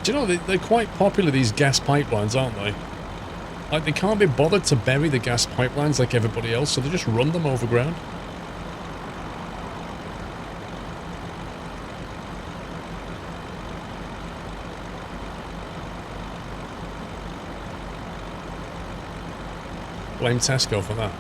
Do you know, they're quite popular, these gas pipelines, aren't they? Like, they can't be bothered to bury the gas pipelines like everybody else, so they just run them overground. Blame Tesco for that.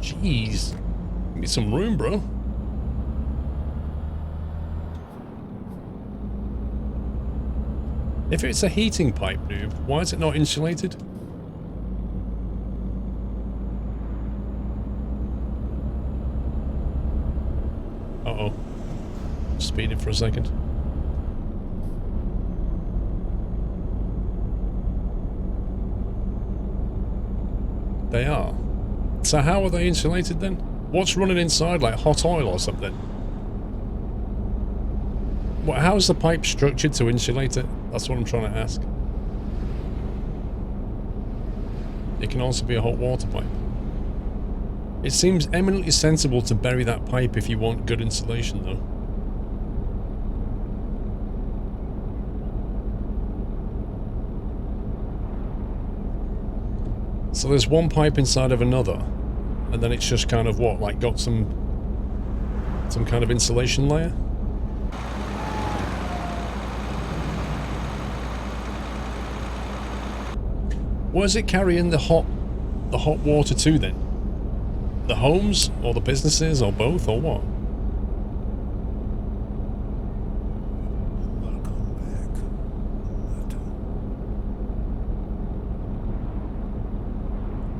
Jeez. Give me some room, bro. If it's a heating pipe, noob, why is it not insulated? Uh-oh. Speeding for a second. They are. So how are they insulated then? What's running inside, like hot oil or something? What, how is the pipe structured to insulate it? That's what I'm trying to ask. It can also be a hot water pipe. It seems eminently sensible to bury that pipe if you want good insulation, though. So there's one pipe inside of another, and then it's just kind of what, like got some kind of insulation layer? Where's it carrying the hot water to then? The homes, or the businesses, or both, or what?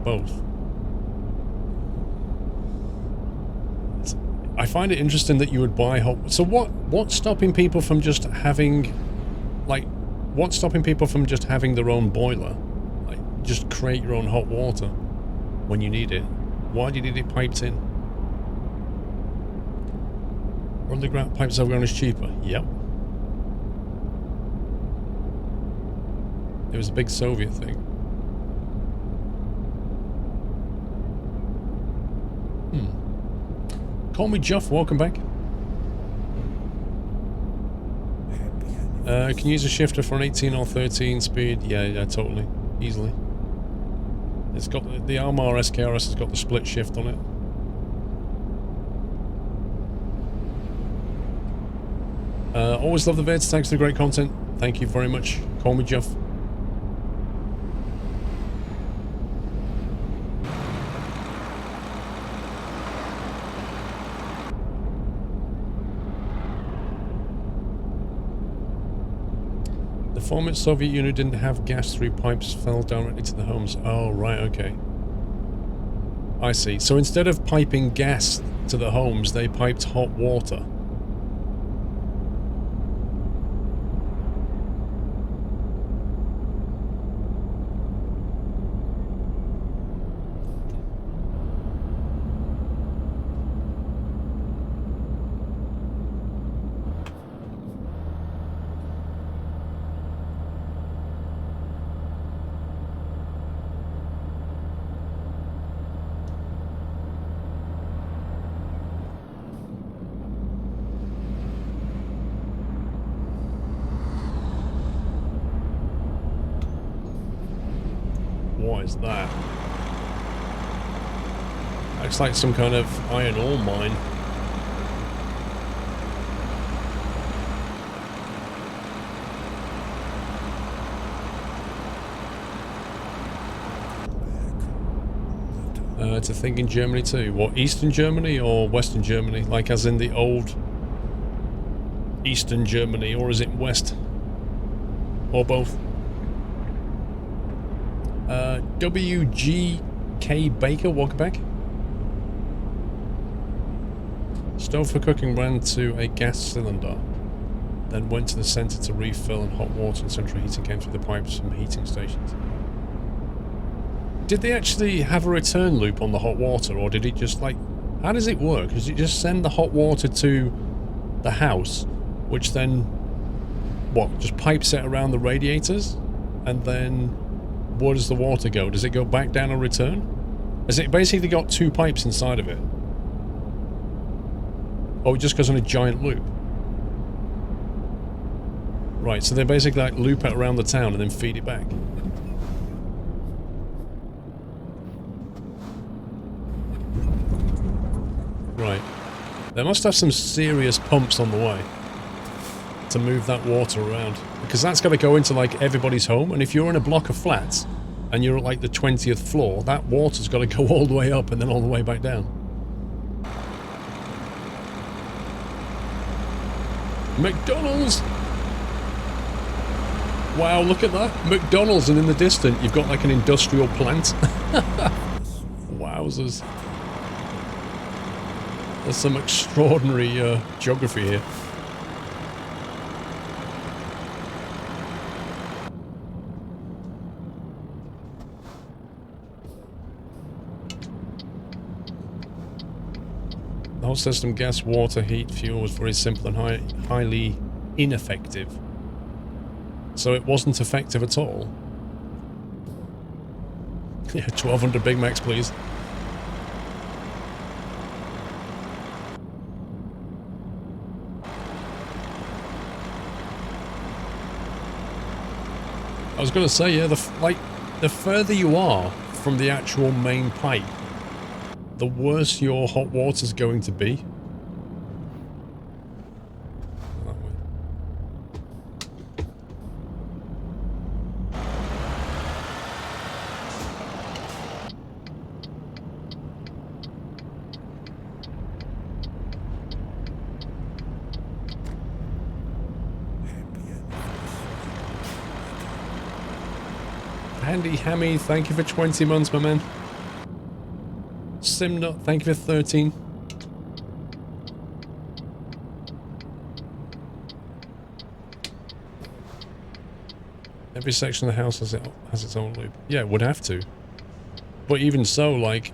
Both. I find it interesting that you would buy hot... So what's stopping people from just having... Like, what's stopping people from just having their own boiler? Like, just create your own hot water when you need it. Why do you need it piped in? Underground pipes overground is cheaper. Yep. It was a big Soviet thing. Call me Juff, welcome back. Can you use a shifter for an 18 or 13 speed? Yeah, totally. Easily. It's got the Almar SKRS has got the split shift on it. Always love the vids, thanks for the great content. Thank you very much. Call me Juff. The former Soviet Union didn't have gas through pipes, fell directly to the homes. Oh, right, okay. I see. So instead of piping gas to the homes, they piped hot water. What is that? Looks like some kind of iron ore mine. It's a thing in Germany too. What, Eastern Germany or Western Germany? Like as in the old Eastern Germany, or is it West? Or both? WGK Baker, welcome back. Stove for cooking ran to a gas cylinder, then went to the centre to refill, and hot water and central heating came through the pipes from heating stations. Did they actually have a return loop on the hot water, or did it just like... How does it work? Does it just send the hot water to the house, which then... What, just pipes it around the radiators? and then where does the water go? Does it go back down and return? Has it basically got two pipes inside of it? Oh, it just goes on a giant loop. Right, so they basically like loop it around the town and then feed it back. Right. They must have some serious pumps on the way to move that water around. Because that's got to go into like everybody's home, and if you're in a block of flats and you're at like the 20th floor, that water's got to go all the way up and then all the way back down. McDonald's! Wow, look at that. McDonald's, and in the distance you've got like an industrial plant. Wowzers. There's some extraordinary geography here. The whole system, gas, water, heat, fuel, was very simple and highly ineffective. So it wasn't effective at all. Yeah, 1,200 Big Macs, please. I was going to say, yeah, the further you are from the actual main pipe, the worse your hot water's going to be. That way. Handy Hammy, thank you for 20 months, my man. Simnut, thank you for 13. Every section of the house has its own loop. Yeah, it would have to. But even so, like,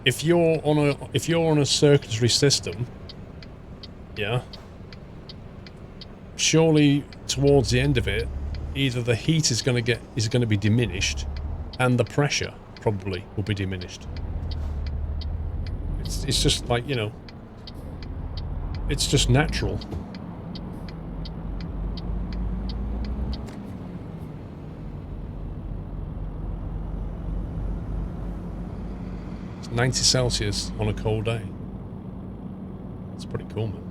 if you're on a circuitry system, yeah, surely towards the end of it, either the heat is going to be diminished, and the pressure probably will be diminished. It's just like, you know, it's just natural. It's 90 Celsius on a cold day. It's pretty cool, man.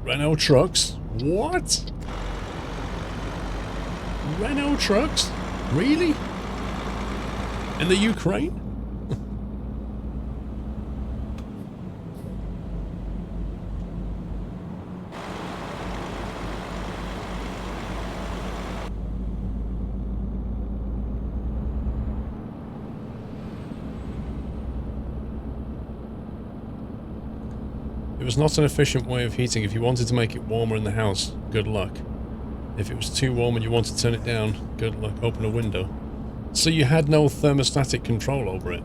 Renault trucks? What? Renault trucks? Really? In the Ukraine? It was not an efficient way of heating. If you wanted to make it warmer in the house, good luck. If it was too warm and you wanted to turn it down, good luck, open a window. So you had no thermostatic control over it.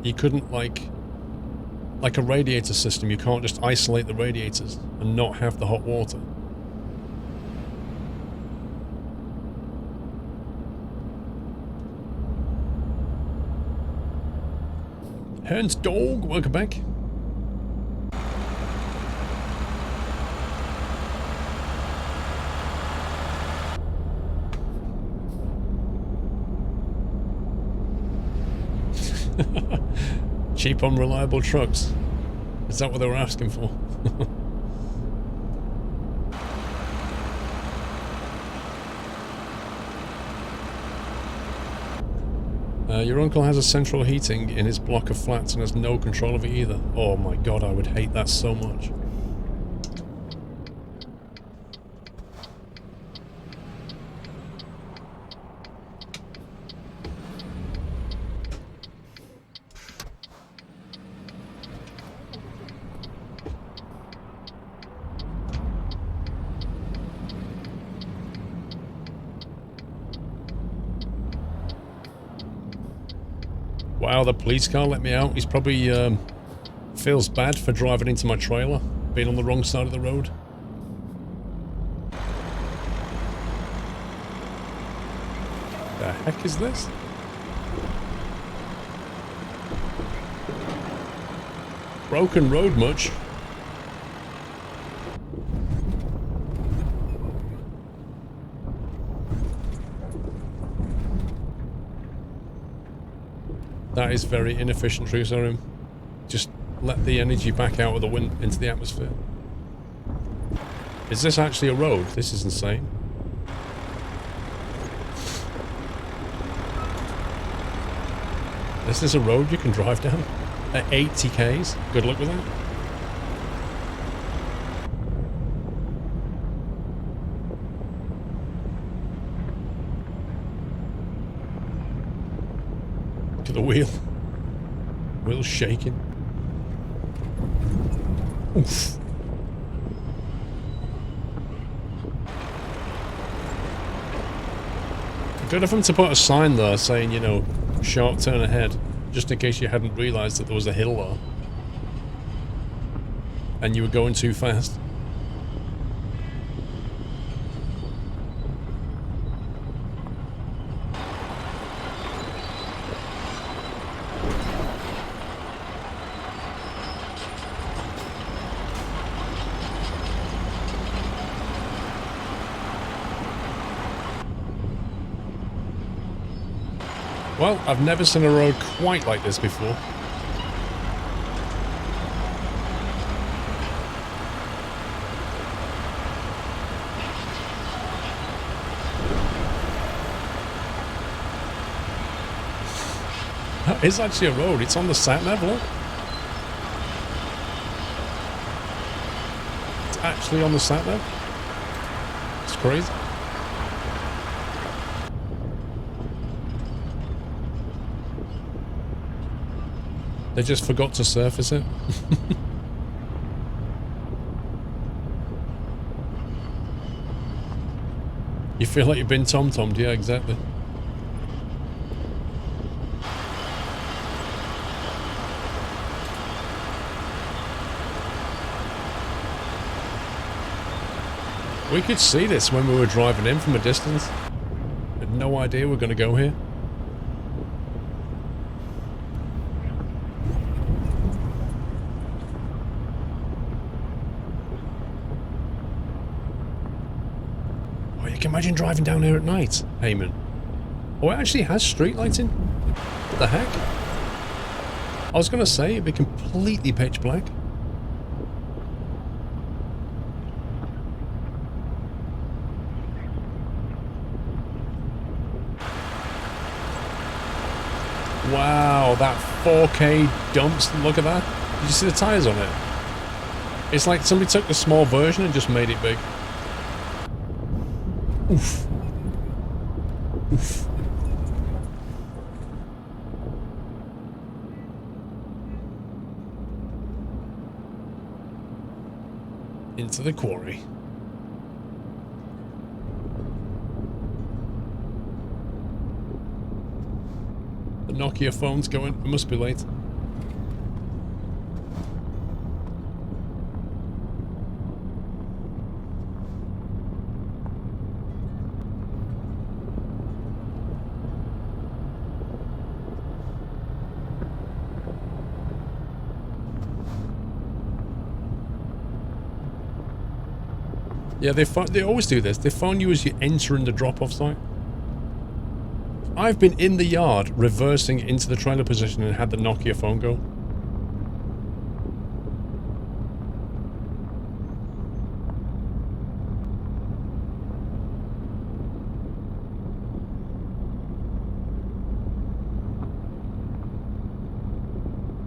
You couldn't, like a radiator system, you can't just isolate the radiators and not have the hot water. Hans Dog, welcome back. Cheap, unreliable trucks. Is that what they were asking for? Your uncle has a central heating in his block of flats and has no control of it either. Oh my god, I would hate that so much. Wow, the police car let me out. He's probably Feels bad for driving into my trailer, being on the wrong side of the road. The heck is this? Broken road much? That is very inefficient, Trusorim. Just let the energy back out of the wind into the atmosphere. Is this actually a road? This is insane. This is a road you can drive down at 80 k's. Good luck with that. Look at the wheel. Wheel's shaking. Oof. Good of them to put a sign there saying, you know, sharp turn ahead, just in case you hadn't realised that there was a hill there. And you were going too fast. Well, I've never seen a road quite like this before. That is actually a road. It's on the sat-nav, look. It's actually on the sat-nav. It's crazy. They just forgot to surface it. You feel like you've been tom-tommed, yeah, exactly. We could see this when we were driving in from a distance. Had no idea we're going to go here. Imagine driving down here at night, Heyman. Oh, it actually has street lighting? What the heck? I was going to say it'd be completely pitch black. Wow, that 4K dumps. Look at that. Did you see the tyres on it? It's like somebody took the small version and just made it big. Oof. Oof. Into the quarry. The Nokia phone's going. It must be late. Yeah, they always do this. They phone you as you enter in the drop-off site. I've been in the yard reversing into the trailer position and had the Nokia phone go.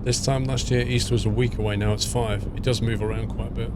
This time last year, Easter was a week away, now it's 5. It does move around quite a bit.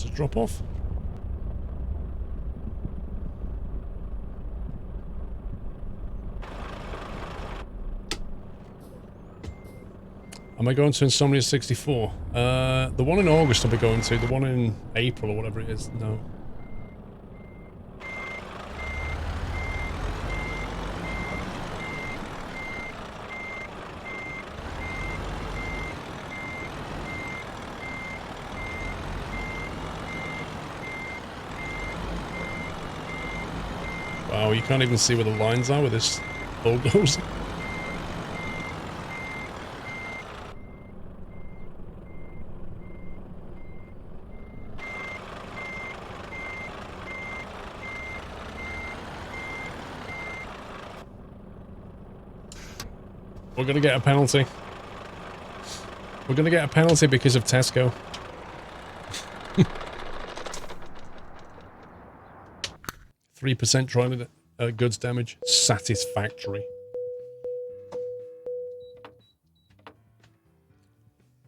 There's a drop off. Am I going to Insomnia 64? The one in August I'll be going to. The one in April or whatever it is, no. Wow, you can't even see where the lines are with this logos. We're going to get a penalty. We're going to get a penalty because of Tesco. 3% trying to goods damage. Satisfactory.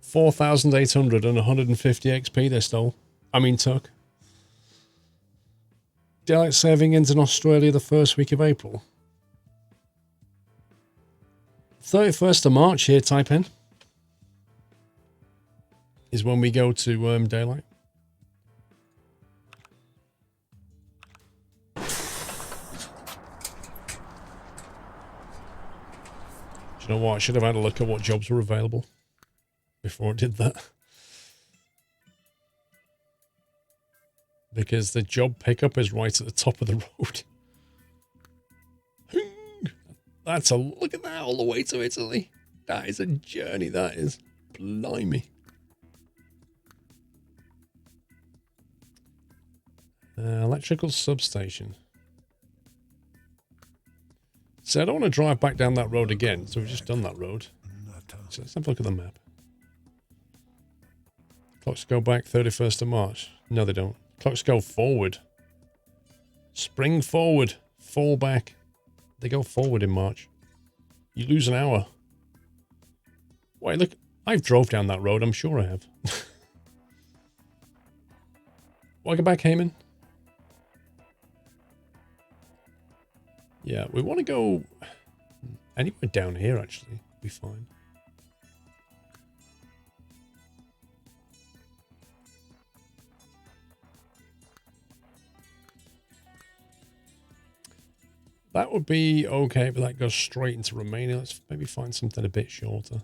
4,800 and 150 XP they stole. I mean took. Daylight saving ends in Australia the first week of April. 31st of March here, type in. Is when we go to daylight. Do you know what? I should have had a look at what jobs were available before I did that. Because the job pickup is right at the top of the road. That's a look at that all the way to Italy. That is a journey, that is. Blimey. Electrical substation. So I don't want to drive back down that road again, so we've just done that road. So let's have a look at the map. Clocks go back 31st of March. No, they don't. Clocks go forward. Spring forward. Fall back. They go forward in March. You lose an hour. Wait, look. I've drove down that road. I'm sure I have. Welcome back, Heyman. Yeah, we want to go anywhere down here, actually. Be fine. That would be okay, but that goes straight into Romania. Let's maybe find something a bit shorter.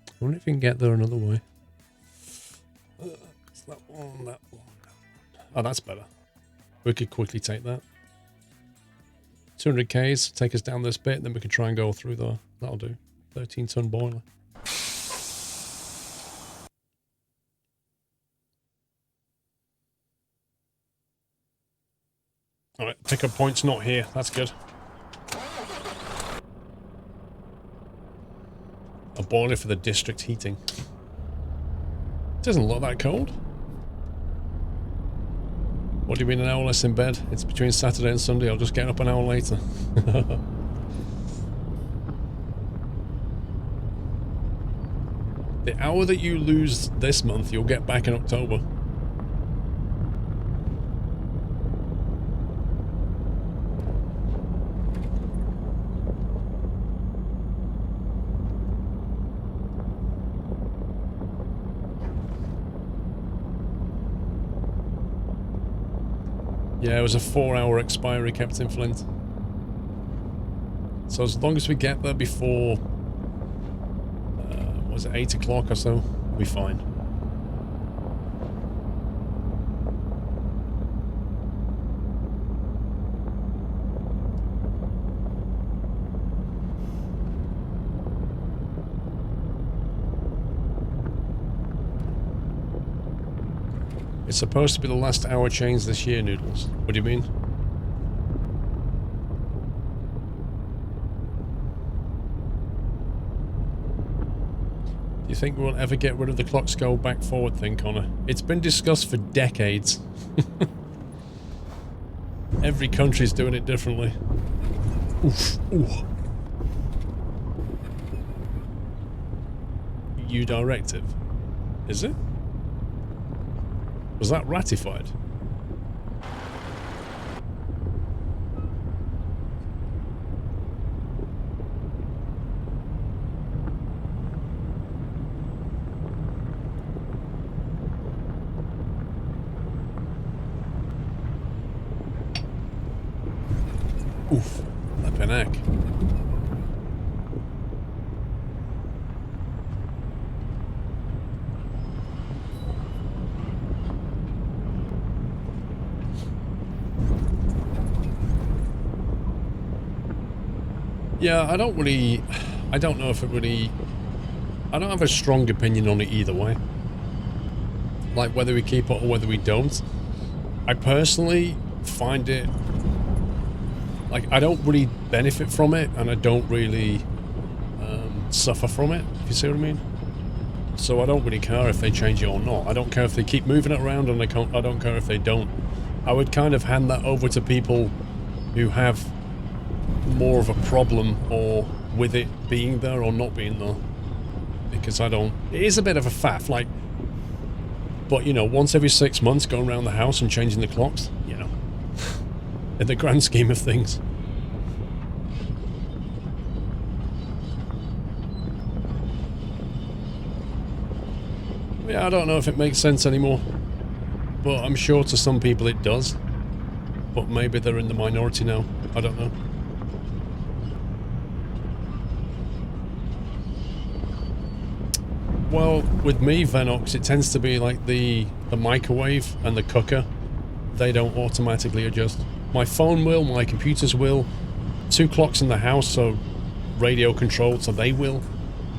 I wonder if we can get there another way. It's that one, that one, that one. Oh, that's better. We could quickly take that. 200 Ks, take us down this bit, then we can try and go through there. That'll do. 13-ton boiler. Alright, pickup point's not here. That's good. A boiler for the district heating. It doesn't look that cold. What do you mean an hour less in bed? It's between Saturday and Sunday. I'll just get up an hour later. The hour that you lose this month, you'll get back in October. Yeah, it was a 4-hour expiry kept in Flint. So as long as we get there before, was it 8 o'clock or so, we'll be fine. It's supposed to be the last hour change this year, Noodles. What do you mean? You think we'll ever get rid of the clocks go back forward thing, Connor? It's been discussed for decades. Every country's doing it differently. Oof. Ooh. EU directive. Is it? Was that ratified? Oof, flippin' heck. Yeah, I don't know if it really, I don't have a strong opinion on it either way. Like whether we keep it or whether we don't. I personally find it, like, I don't really benefit from it, and I don't really suffer from it, if you see what I mean. So I don't really care if they change it or not. I don't care if they keep moving it around, and I don't care if they don't. I would kind of hand that over to people who have more of a problem or with it being there or not being there. Because I don't... It is a bit of a faff, like... But, you know, once every 6 months going around the house and changing the clocks, you know... in the grand scheme of things. Yeah, I don't know if it makes sense anymore. But I'm sure to some people it does. But maybe they're in the minority now. I don't know. Well, with me, Venox, it tends to be like the microwave and the cooker. They don't automatically adjust. My phone will, my computers will. 2 clocks in the house, so radio controlled, so they will.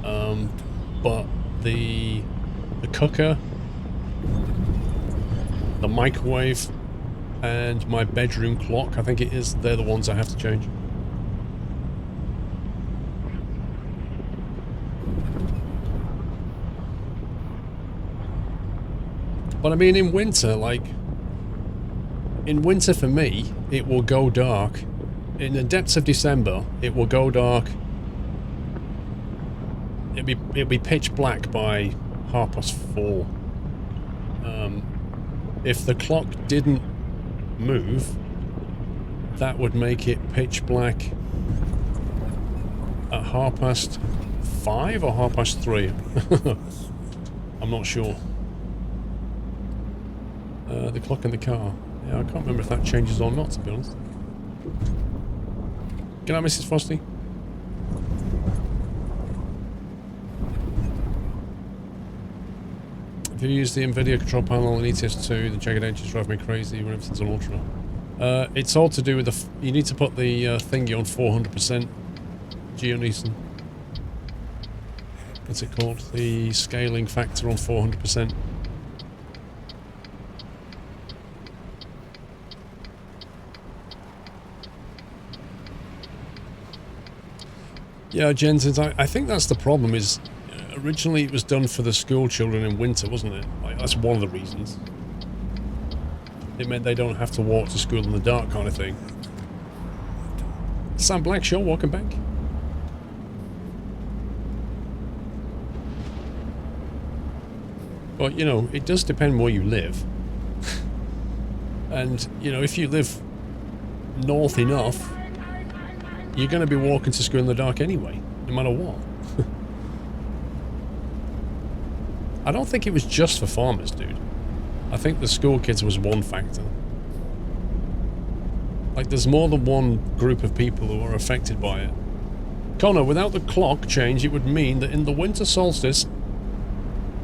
But the cooker, the microwave, and my bedroom clock, I think it is, they're the ones I have to change. But I mean, in winter, like... In winter for me, it will go dark. In the depths of December, it will go dark. It'll be pitch black by 4:30. If the clock didn't move, that would make it pitch black at 5:30 or 3:30. I'm not sure. The clock in the car. Yeah, I can't remember if that changes or not, to be honest. Good night, Mrs. Frosty. If you use the NVIDIA control panel on ETS2, the jagged edges drive me crazy when everything's on ultra. It's all to do with the... you need to put the thingy on 400%. Geoneson. What's it called? The scaling factor on 400%. Yeah, Jensen, I think that's the problem is, originally it was done for the school children in winter, wasn't it? Like, that's one of the reasons. It meant they don't have to walk to school in the dark kind of thing. Sam Blackshaw, welcome back. But, you know, it does depend where you live. And, you know, if you live north enough, you're going to be walking to school in the dark anyway, no matter what. I don't think it was just for farmers, dude. I think the school kids was one factor. Like, there's more than one group of people who are affected by it. Connor, without the clock change, it would mean that in the winter solstice,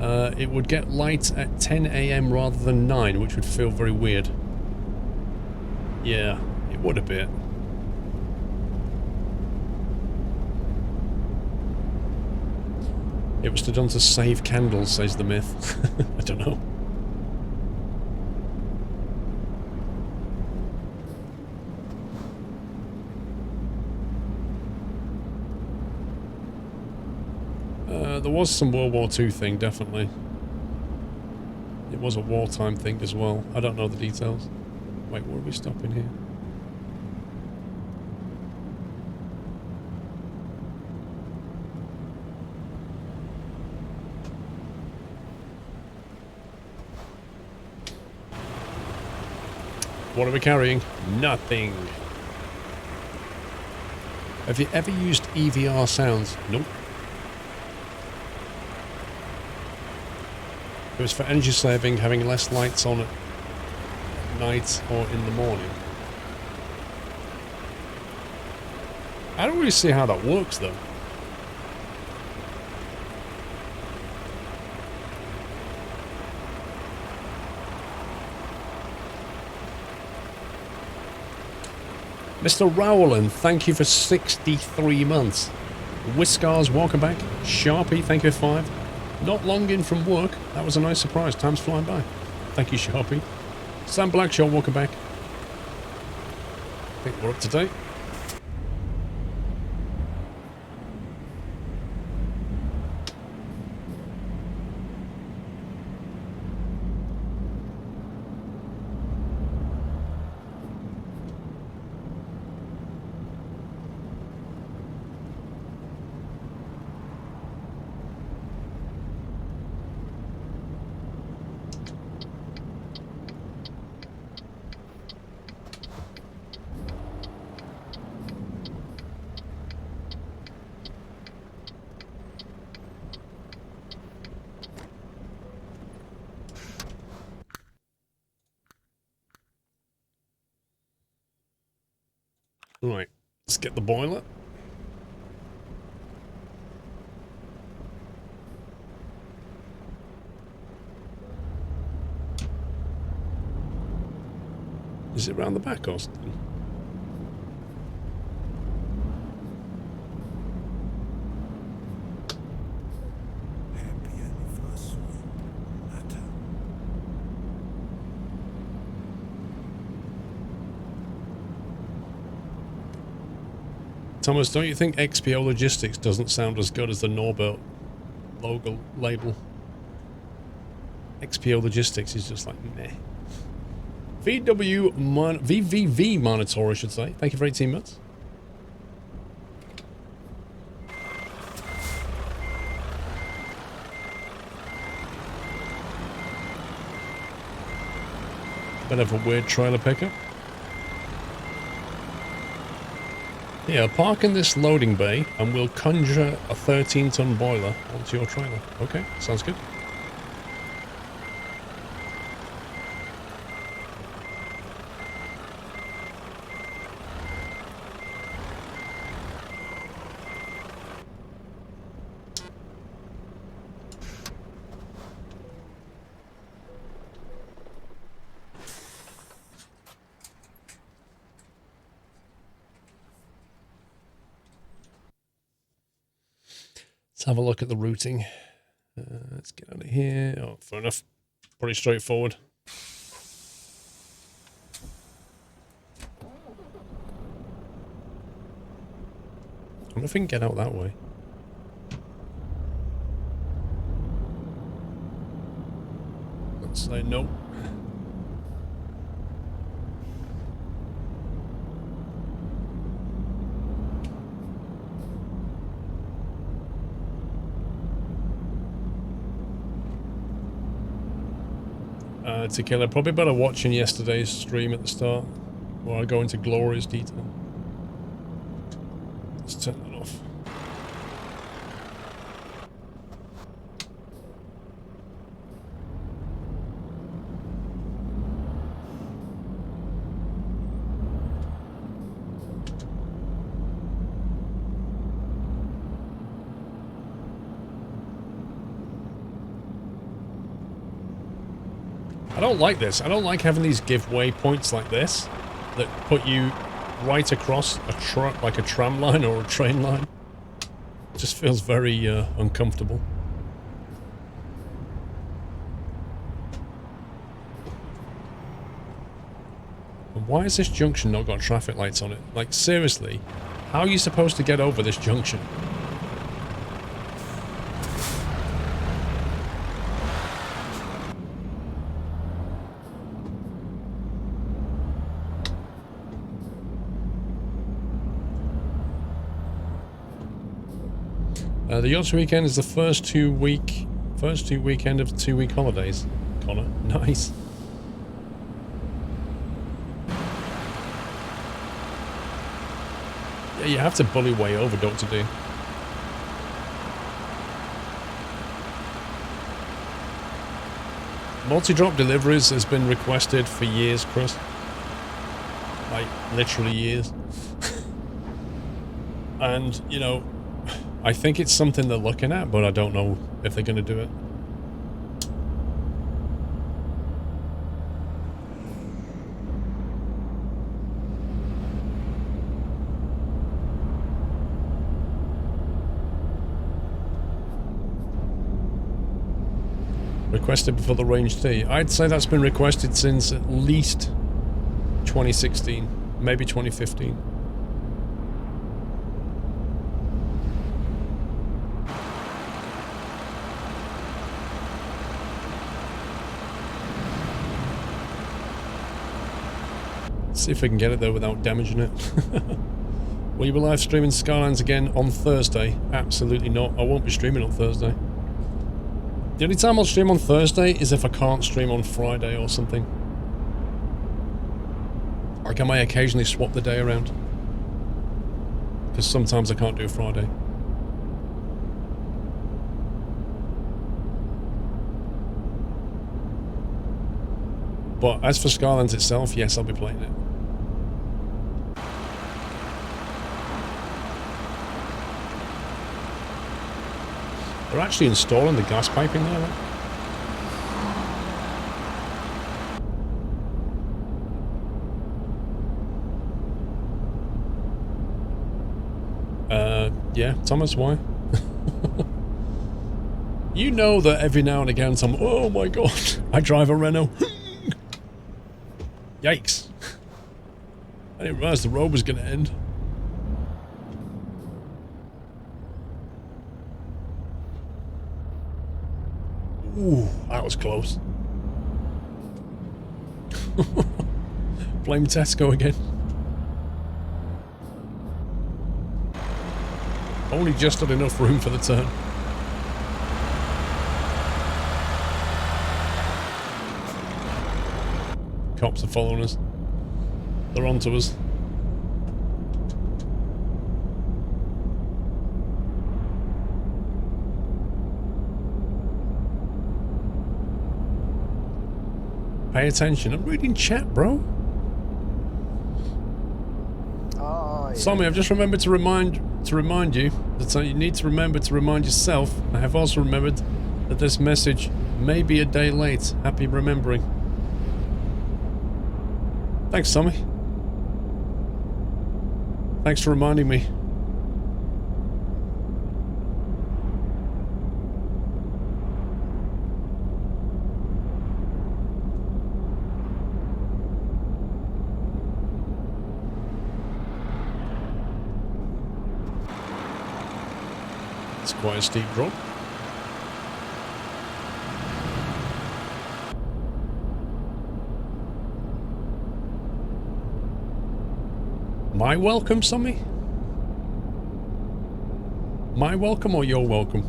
it would get light at 10 AM rather than 9, which would feel very weird. Yeah, it would a bit. It was done to save candles, says the myth. I don't know. There was some World War II thing, definitely. It was a wartime thing as well. I don't know the details. Wait, where are we stopping here? What are we carrying? Nothing. Have you ever used EVR sounds? Nope. It was for energy saving, having less lights on at night or in the morning. I don't really see how that works though. Mr. Rowland, thank you for 63 months. Whiskars, welcome back. Sharpie, thank you for 5. Not long in from work. That was a nice surprise. Time's flying by. Thank you, Sharpie. Sam Blackshaw, welcome back. I think we're up to date. Right, let's get the boiler. Is it round the back or something? Thomas, don't you think XPO Logistics doesn't sound as good as the Norbert logo label? XPO Logistics is just like meh. VVV Monitor, I should say. Thank you for 18 months. Bit of a weird trailer pickup. Yeah, park in this loading bay and we'll conjure a 13-ton boiler onto your trailer. Okay, sounds good. Let's have a look at the routing. Let's get out of here. Oh, fair enough. Pretty straightforward. I wonder if we can get out that way. Let's say no. Tequila, probably better watching yesterday's stream at the start, where I go into glorious detail. Let's turn that off. I don't like this. I don't like having these give waypoints like this that put you right across like a tram line or a train line. It just feels very uncomfortable. And why has this junction not got traffic lights on it? Like, seriously, how are you supposed to get over this junction? The Yorkshire weekend is the first two weekend of 2-week holidays. Connor, nice. Yeah, you have to bully way over, Dr. D. Multi-drop deliveries has been requested for years, Chris. Like, literally years. And, you know, I think it's something they're looking at, but I don't know if they're going to do it. Requested before the range T. I'd say that's been requested since at least 2016, maybe 2015. See if we can get it there without damaging it. Will you be live streaming Skylines again on Thursday? Absolutely not. I won't be streaming on Thursday. The only time I'll stream on Thursday is if I can't stream on Friday or something. Like I may occasionally swap the day around. Because sometimes I can't do Friday. But as for Skylines itself, yes, I'll be playing it. They're actually installing the gas piping there, right? Yeah, Thomas, why? You know that every now and again some, oh my god, I drive a Renault. Yikes. I didn't realize the road was going to end. Ooh, that was close. Blame Tesco again. Only just had enough room for the turn. Cops are following us. They're onto us. Pay attention. I'm reading chat, bro. Oh, yeah. Sammy, I've just remembered to remind you that you need to remember to remind yourself. I have also remembered that this message may be a day late. Happy remembering. Thanks, Sammy. Thanks for reminding me. It's quite a steep drop. My welcome, Sammy? My welcome or your welcome?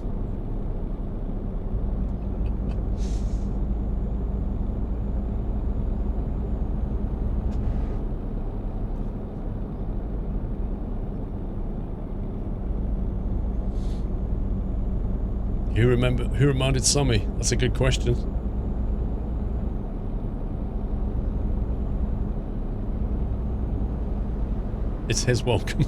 Who reminded Sammy? That's a good question. It's his welcome.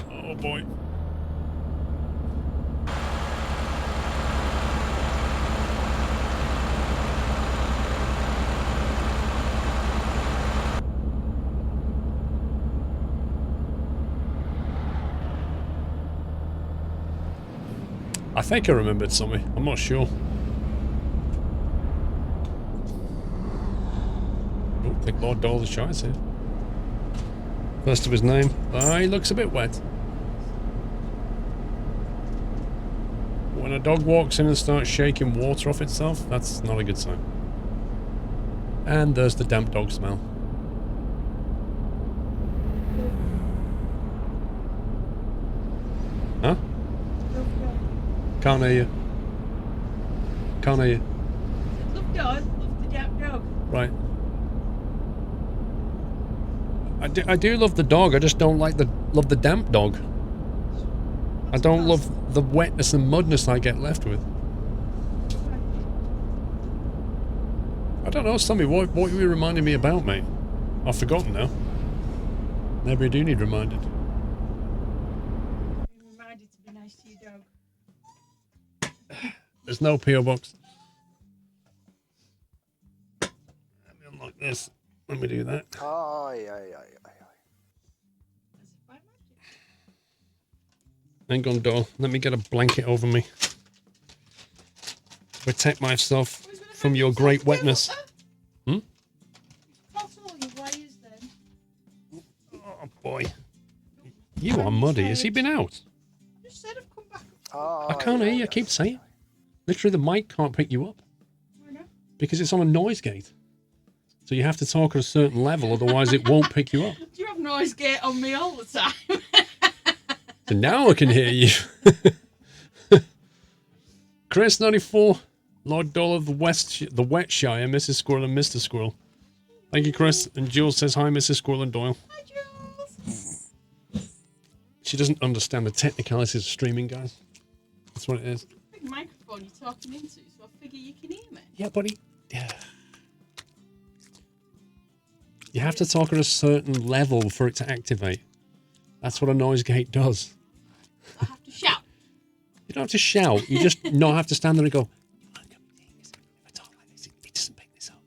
Oh boy. I think I remembered something. I'm not sure. Oh, I think Lord Dole's shines here. First of his name. Ah, he looks a bit wet. When a dog walks in and starts shaking water off itself, that's not a good sign. And there's the damp dog smell. Huh? Can't hear you. Can't hear you. Love the damp dog. Right. I do love the dog, I just don't love the damp dog. I don't love the wetness and mudness I get left with. I don't know, Sammy, what were you reminding me about, mate? I've forgotten now. Maybe I do need reminded. Be reminded to be nice to your dog. There's no P.O. box. Let me unlock this. Let me do that. Hang on, doll. Let me get a blanket over me. Protect myself from your great wetness. Hmm? Cross all your wires then. Oh, boy. You are muddy. Has he been out? Just said I've come back. I can't hear you. I keep saying. Literally, the mic can't pick you up. Why not? Because it's on a noise gate. So you have to talk at a certain level, otherwise it won't pick you up. Do you have noise gate on me all the time? So now I can hear you. Chris 94, Lord Dole of the Wet Shire, Mrs. Squirrel and Mr. Squirrel. Thank you, Chris. And Jules says hi, Mrs. Squirrel and Doyle. Hi, Jules. She doesn't understand the technicalities of streaming, guys. That's what it is. Big microphone you're talking into, so I figure you can hear me. Yeah, buddy. Yeah. You have to talk at a certain level for it to activate. That's what a noise gate does. I have to shout. You don't have to shout. You just not have to stand there and go, if I talk like this, it doesn't pick this up.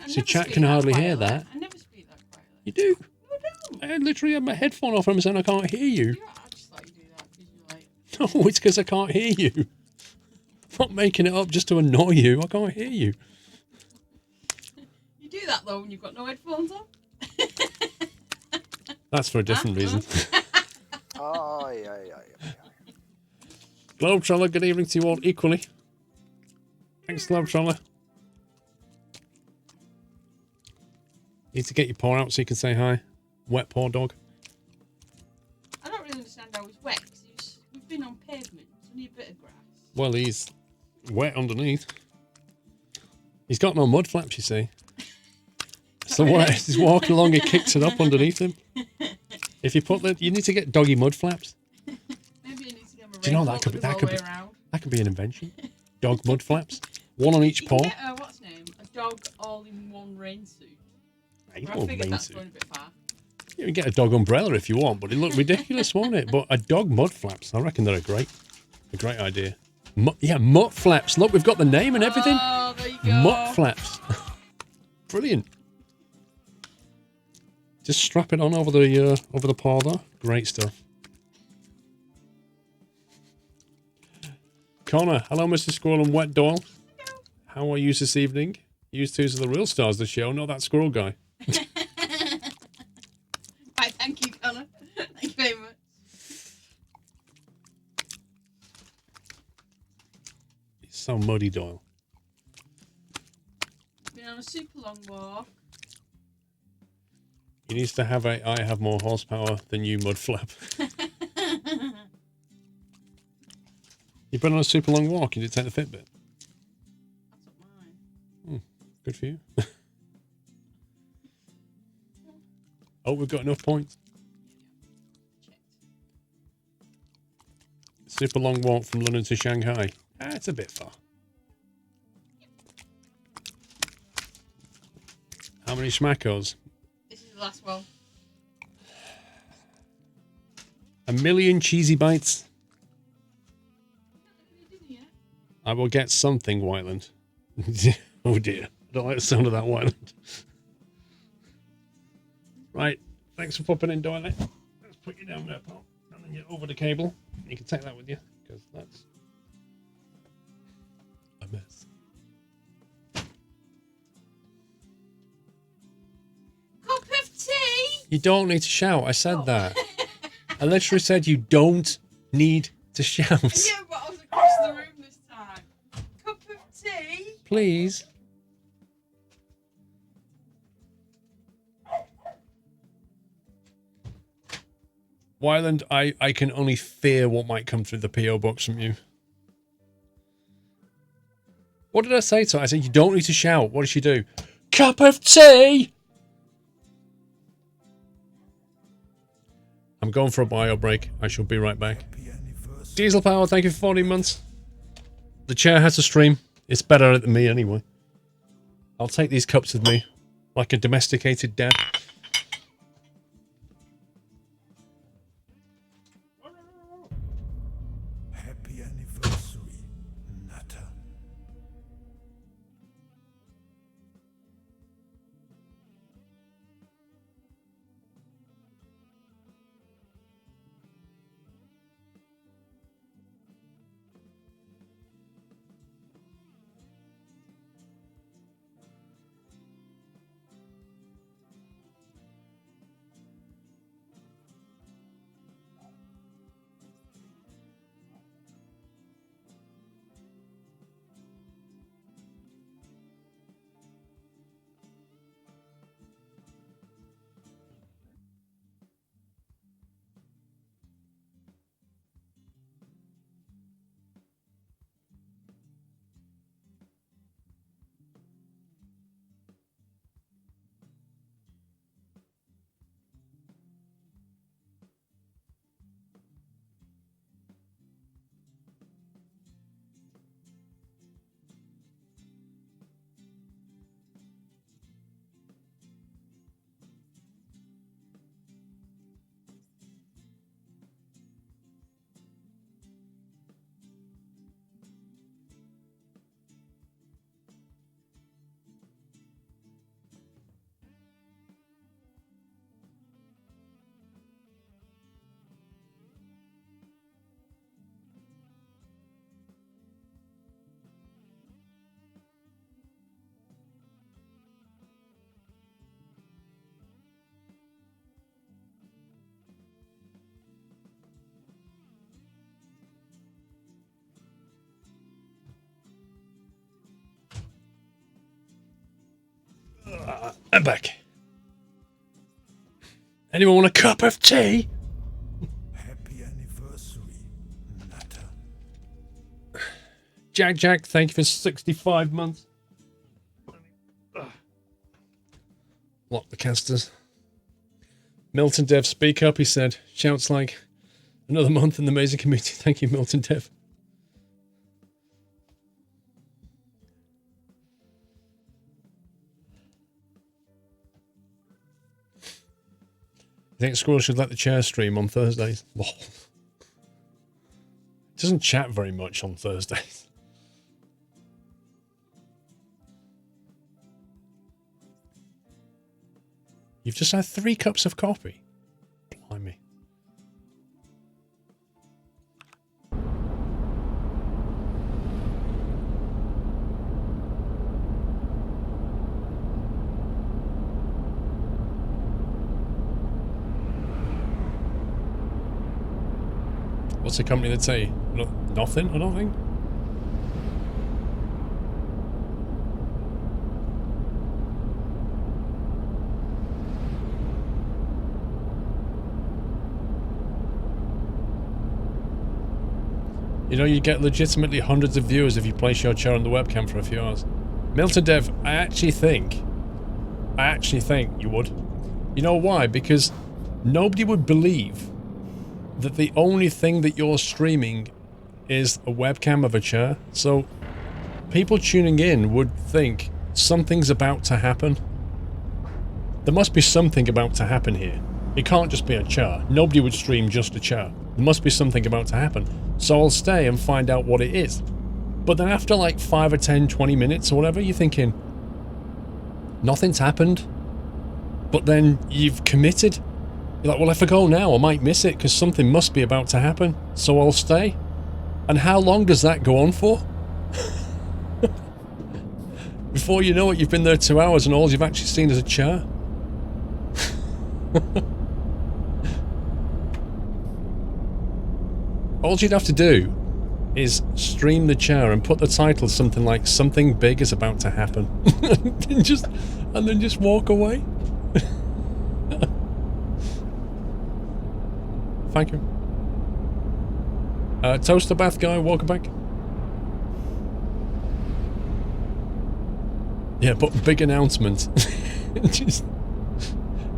So chat can hardly hear that. I never speak that quietly. You do. No, I don't. I literally have my headphone off and I'm saying I can't hear you. I just like you do that because you're like... No, it's because I can't hear you. I'm not making it up just to annoy you. I can't hear you. You do that though when you've got no headphones on. That's for a different reason. Globetroller, good evening to you all equally. Thanks, Globetroller. Need to get your paw out so you can say hi. Wet paw dog. I don't really understand how he's wet because we've been on pavement. It's only a bit of grass. Well, he's wet underneath. He's got no mud flaps, you see. So what? He's walking along, he kicks it up underneath him. If you put that, you need to get doggy mud flaps. Maybe you need to get him a Do you know raincoat that could be an invention? Dog mud flaps, one on each you paw. Can get, what's his name? A dog all-in-one rain suit. I figured that's going a bit far. You can get a dog umbrella if you want, but it look ridiculous, won't it? But a dog mud flaps, I reckon they're a great idea. Yeah, mutt flaps. Look, we've got the name and everything. Oh, there you go. Mutt flaps. Brilliant. Just strap it on over the paw there. Great stuff. Connor, hello, Mr. Squirrel and Wet Doyle. Hello. How are you this evening? You two are the real stars of the show, not that squirrel guy. Right, thank you, Connor. Thank you very much. It's so muddy, Doyle. Been on a super long walk. He needs to have I have more horsepower than you, mud flap. You've been on a super long walk. You did take the Fitbit. That's not mine. Good for you. Oh, we've got enough points. Super long walk from London to Shanghai. It's a bit far. How many schmackos? This is the last one. 1,000,000 cheesy bites. I will get something, Whiteland. Oh dear. I don't like the sound of that, Whiteland. Right. Thanks for popping in, Doyle. Let's put you down there, pal. And then you're over the cable. You can take that with you, because that's a mess. Cup of tea! You don't need to shout. I said that. I literally said you don't need to shout. Yeah, but I was across Please. Wyland, I can only fear what might come through the P.O. box from you. What did I say to her? I said, you don't need to shout. What did she do? Cup of tea! I'm going for a bio break. I shall be right back. Diesel Power, thank you for 14 months. The chair has a stream. It's better than me anyway. I'll take these cups with me. Like a domesticated dad. Happy anniversary, Natter. I'm back. Anyone want a cup of tea? Happy anniversary, Natter. Jack, thank you for 65 months. Lock the casters. Milton Dev, speak up, he said. Shouts like another month in the amazing community. Thank you, Milton Dev. I think Squirrel should let the chair stream on Thursdays. Lol. Doesn't chat very much on Thursdays. You've just had 3 cups of coffee. Blimey. What's the company that say? Nothing, I don't think. You know, you get legitimately hundreds of viewers if you place your chair on the webcam for a few hours. Milton Dev, I actually think you would. You know why? Because nobody would believe that the only thing that you're streaming is a webcam of a chair. So people tuning in would think something's about to happen. There must be something about to happen here. It can't just be a chair. Nobody would stream just a chair. There must be something about to happen. So I'll stay and find out what it is. But then after like 5 or 10, 20 minutes or whatever, you're thinking, nothing's happened. But then you've committed. You're like, well, if I go now, I might miss it because something must be about to happen. So I'll stay. And how long does that go on for? Before you know it, you've been there 2 hours and all you've actually seen is a chair. All you'd have to do is stream the chair and put the title something like "Something Big is About to Happen," and then just walk away. Thank you. Toaster bath guy, welcome back. Yeah, but big announcement. Just,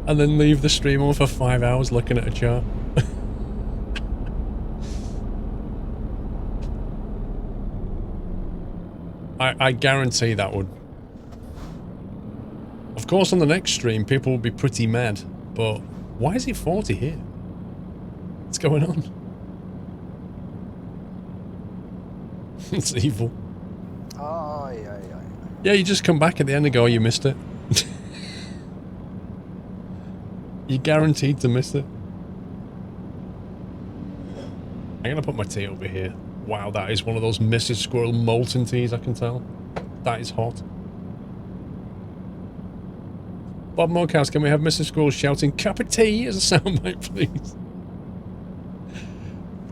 and then leave the stream on for 5 hours looking at a chart. I guarantee that would. Of course, on the next stream, people will be pretty mad. But why is it 40 here? What's going on? It's evil. Aye, aye, aye. Yeah, you just come back at the end and go, oh, you missed it. You're guaranteed to miss it. I'm gonna put my tea over here. Wow, that is one of those Mrs. Squirrel molten teas, I can tell. That is hot. Bob Morehouse, can we have Mrs. Squirrel shouting cup of tea as a soundbite, please?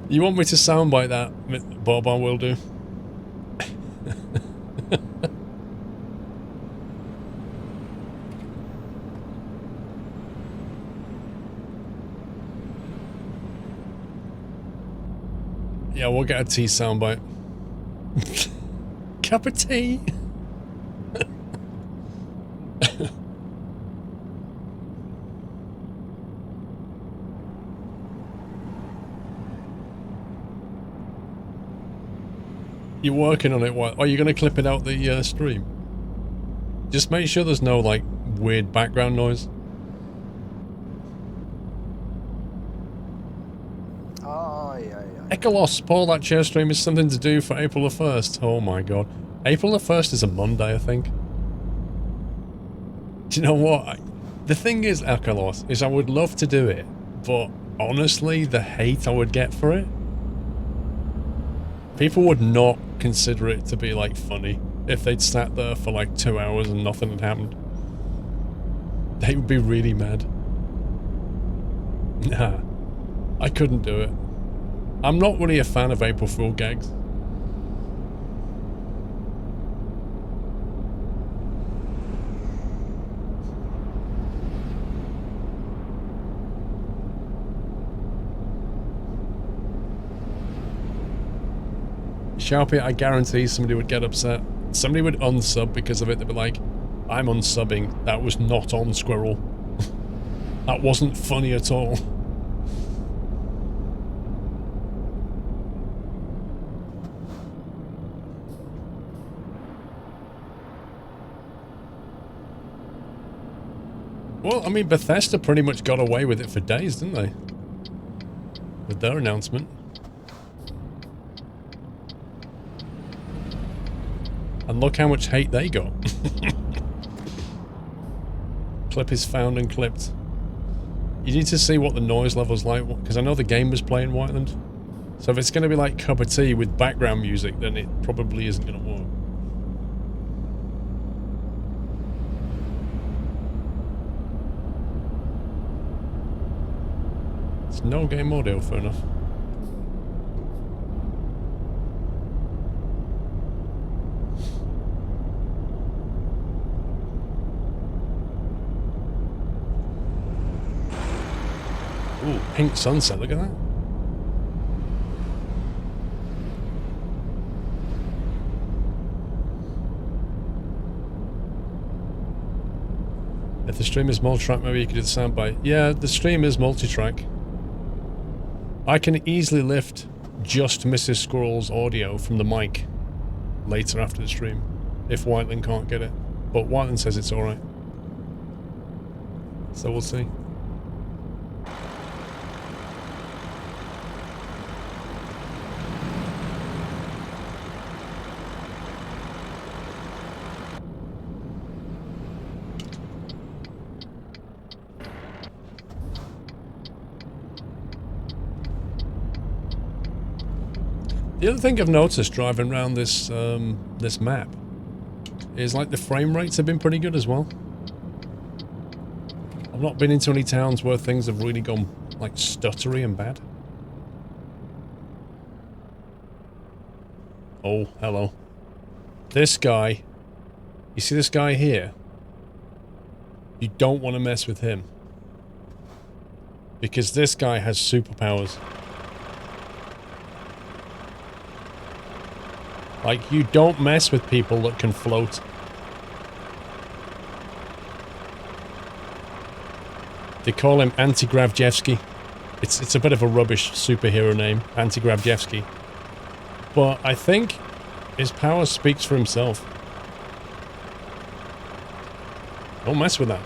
You want me to soundbite that, Bob? I will do. Yeah, we'll get a tea soundbite. Cup of tea. You're working on it. What? Are you going to clip it out the stream? Just make sure there's no like weird background noise. Echolos, Paul, that chair stream is something to do for April the 1st. Oh my god. April the 1st is a Monday, I think. Do you know what? The thing is, Echolos, is I would love to do it, but honestly, the hate I would get for it, people would not consider it to be, like, funny if they'd sat there for, like, 2 hours and nothing had happened. They would be really mad. Nah. I couldn't do it. I'm not really a fan of April Fool gags. Sharpie, I guarantee somebody would get upset. Somebody would unsub because of it. They'd be like, I'm unsubbing. That was not on Squirrel. That wasn't funny at all. Well, I mean, Bethesda pretty much got away with it for days, didn't they? With their announcement. And look how much hate they got. Clip is found and clipped. You need to see what the noise level's like, because I know the game was playing Whiteland. So if it's going to be like cup of tea with background music, then it probably isn't going to work. It's no game audio, fair enough. Ooh, pink sunset, look at that. If the stream is multi-track, maybe you could do the soundbite. Yeah, the stream is multi-track. I can easily lift just Mrs. Squirrel's audio from the mic later after the stream, if Whiteland can't get it. But Whiteland says it's alright. So we'll see. The other thing I've noticed driving around this this map is like the frame rates have been pretty good as well. I've not been into any towns where things have really gone like stuttery and bad. Oh, hello. This guy. You see this guy here? You don't want to mess with him. Because this guy has superpowers. Like, you don't mess with people that can float. They call him Anti-Gravjevsky. It's a bit of a rubbish superhero name, Anti-Gravjevsky. But I think his power speaks for himself. Don't mess with that.